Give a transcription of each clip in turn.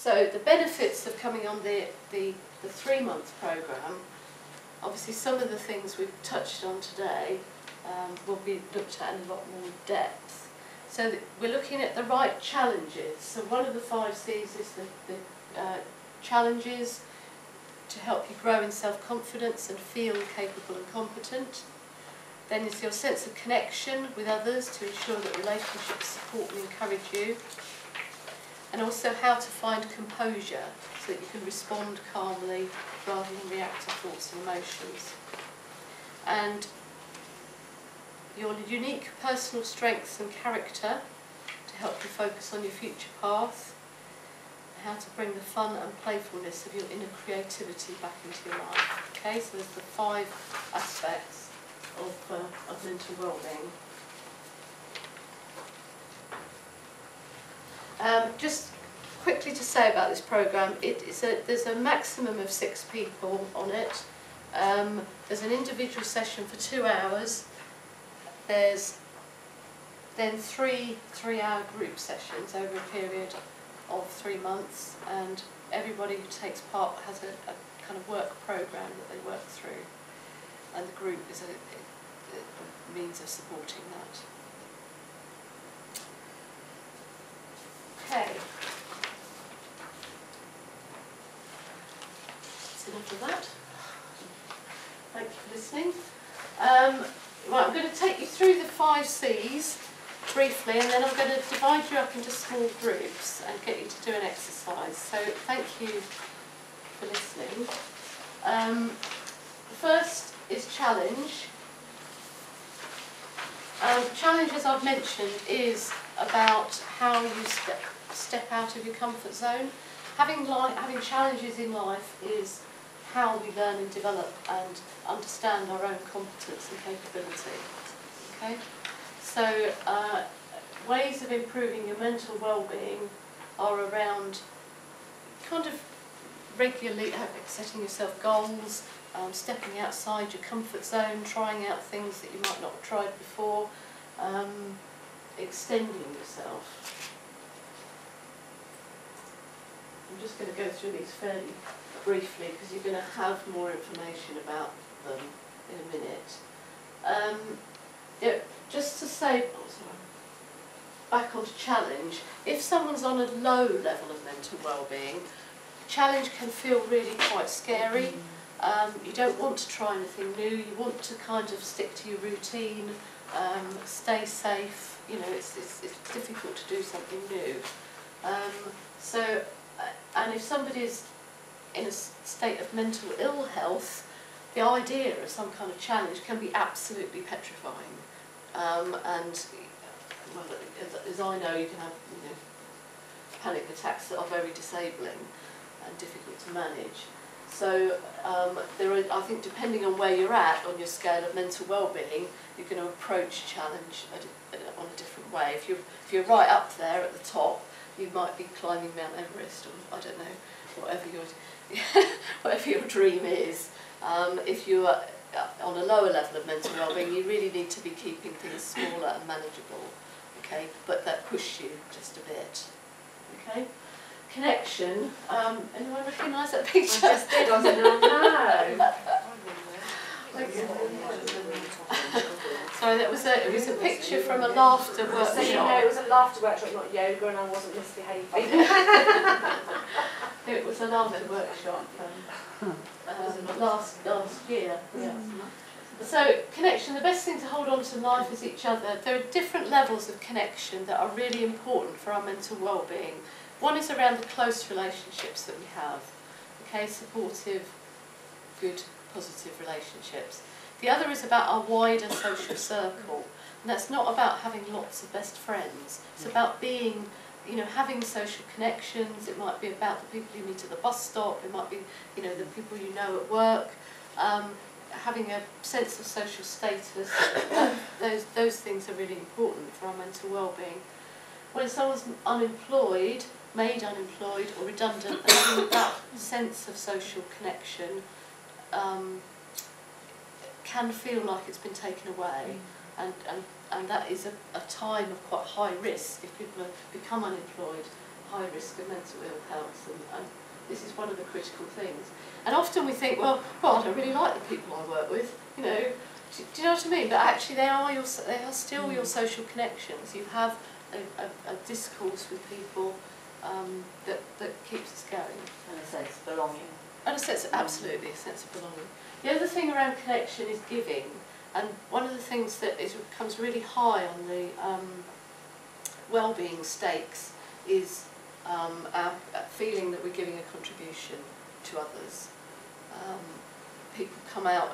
So the benefits of coming on the 3-month programme, obviously some of the things we've touched on today will be looked at in a lot more depth. So we're looking at the right challenges. So one of the 5 C's is the challenges to help you grow in self-confidence and feel capable and competent. Then is your sense of connection with others to ensure that relationships support and encourage you. And also how to find composure so that you can respond calmly rather than react to thoughts and emotions. And your unique personal strengths and character to help you focus on your future path. How to bring the fun and playfulness of your inner creativity back into your life. Okay, so there's the 5 aspects of mental well-being. Just quickly to say about this programme, there's a maximum of 6 people on it. There's an individual session for 2 hours. There's then 3 3-hour group sessions over a period of 3 months, and everybody who takes part has a kind of work programme that they work through, and the group is a means of supporting that. Okay. That's enough of that. Thank you for listening. Right, I'm going to take you through the 5 C's briefly, and then I'm going to divide you up into small groups and get you to do an exercise. So thank you for listening. The first is challenge. Challenge, as I've mentioned, is about how you step out of your comfort zone. Having challenges in life is how we learn and develop and understand our own competence and capability. Okay? So ways of improving your mental well-being are around kind of regularly setting yourself goals, stepping outside your comfort zone, trying out things that you might not have tried before, extending yourself. I'm just going to go through these fairly briefly because you're going to have more information about them in a minute. Just to say, back onto challenge, if someone's on a low level of mental well-being, challenge can feel really quite scary. You don't want to try anything new, you want to kind of stick to your routine, stay safe. You know, it's difficult to do something new. And if somebody's in a state of mental ill health, the idea of some kind of challenge can be absolutely petrifying. And well, as I know, you can have panic attacks that are very disabling and difficult to manage. So I think depending on where you're at on your scale of mental well-being, you're going to approach challenge on a different way. If you're right up there at the top, you might be climbing Mount Everest, or I don't know, whatever your dream is. If you're on a lower level of mental well-being, you really need to be keeping things smaller and manageable, okay? But that push you just a bit, okay? Connection. Anyone recognise that picture? I just did. I was like, no. So it was a picture from a laughter workshop. So you know, it was a laughter workshop, not yoga, and I wasn't misbehaving. It was a laughter workshop last year. Yeah. So connection, the best thing to hold on to in life is each other. There are different levels of connection that are really important for our mental well-being. One is around the close relationships that we have, okay, supportive, good, positive relationships. The other is about our wider social circle, and that's not about having lots of best friends. It's about being, having social connections. It might be about the people you meet at the bus stop. It might be, the people you know at work. Having a sense of social status. Those things are really important for our mental well-being. When someone's unemployed, made unemployed or redundant, that sense of social connection can feel like it's been taken away, and that is a time of quite high risk. If people become unemployed, high risk of mental ill health, and this is one of the critical things. And often we think, well, I don't really like the people I work with, you know. Do you know what I mean? But actually they are still your social connections. You have a discourse with people that keeps us going. And a sense of belonging. And a sense, absolutely, a sense of belonging. The other thing around connection is giving, and one of the things that comes really high on the well-being stakes is our feeling that we're giving a contribution to others. People come out,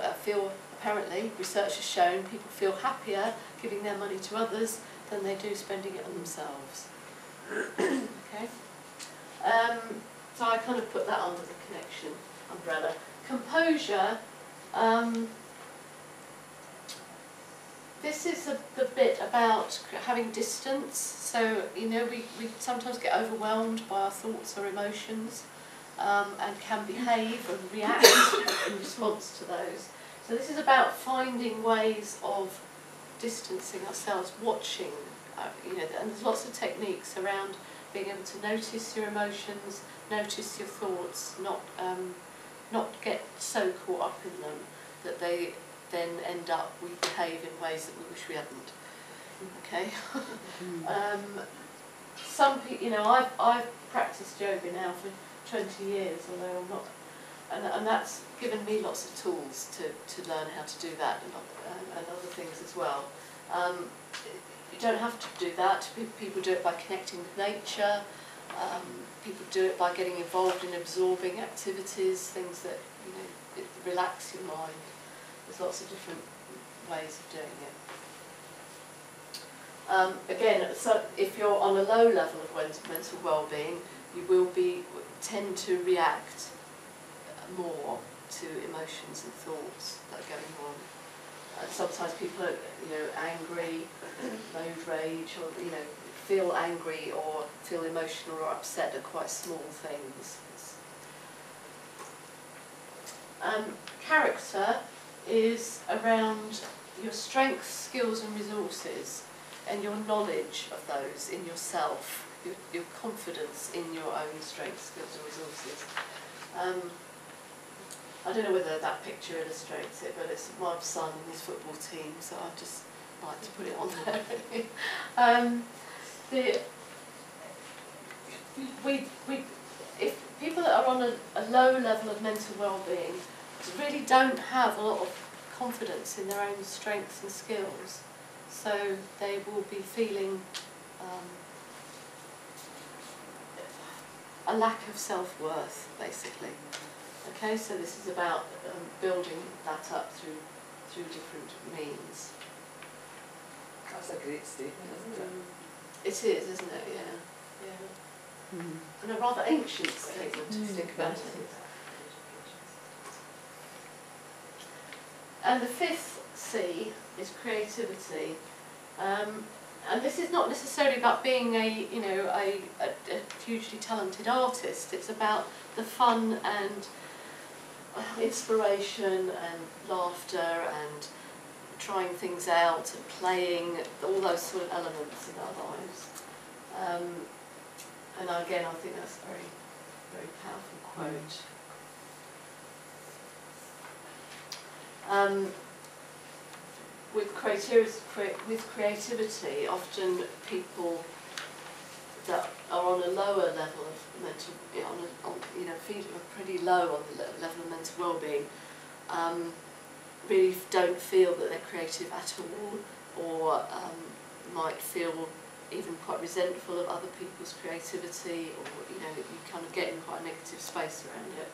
apparently, research has shown, people feel happier giving their money to others than they do spending it on themselves. Okay? So I kind of put that under the connection umbrella. Composure, this is the bit about having distance. So, you know, we sometimes get overwhelmed by our thoughts or emotions and can behave and react in response to those. So this is about finding ways of distancing ourselves, watching, you know, and there's lots of techniques around being able to notice your emotions, notice your thoughts, not get so caught up in them that they then end up, we behave in ways that we wish we hadn't. Okay. Some people, you know, I've practiced yoga now for 20 years, although I'm not, and that's given me lots of tools to learn how to do that and other things as well. You don't have to do that. People do it by connecting with nature. People do it by getting involved in absorbing activities, things that, you know, relax your mind. There's lots of different ways of doing it. Again, so if you're on a low level of mental well-being, you will tend to react more to emotions and thoughts that are going on. Sometimes people are, you know, angry, road rage, or, you know, feel angry or feel emotional or upset at quite small things. Character is around your strengths, skills and resources, and your knowledge of those in yourself, your confidence in your own strengths, skills and resources. I don't know whether that picture illustrates it, but it's my son and his football team, so I just like to put it on there. If people that are on a low level of mental well-being really don't have a lot of confidence in their own strengths and skills, so they will be feeling a lack of self-worth, basically. Okay, so this is about building that up through different means. That's a great statement, isn't it? It is, isn't it? Yeah. And a rather ancient statement if you think about it. And the fifth C is creativity. And this is not necessarily about being a hugely talented artist. It's about the fun and inspiration and laughter and trying things out and playing, all those sort of elements in our lives. And again, I think that's a very, very powerful quote. With creativity, often people that are on a lower level of mental, feeling pretty low on the level of mental well-being, really don't feel that they're creative at all, or might feel even quite resentful of other people's creativity, or you kind of get in quite a negative space around it.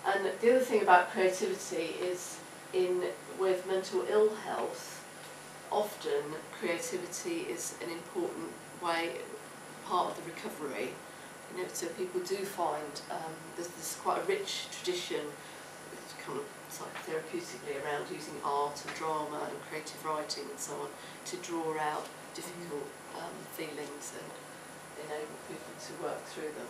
And the other thing about creativity is, with mental ill health, often creativity is an important part of the recovery. So people do find there's quite a rich tradition, kind of psychotherapeutically, around using art and drama and creative writing and so on to draw out difficult feelings and enable people to work through them.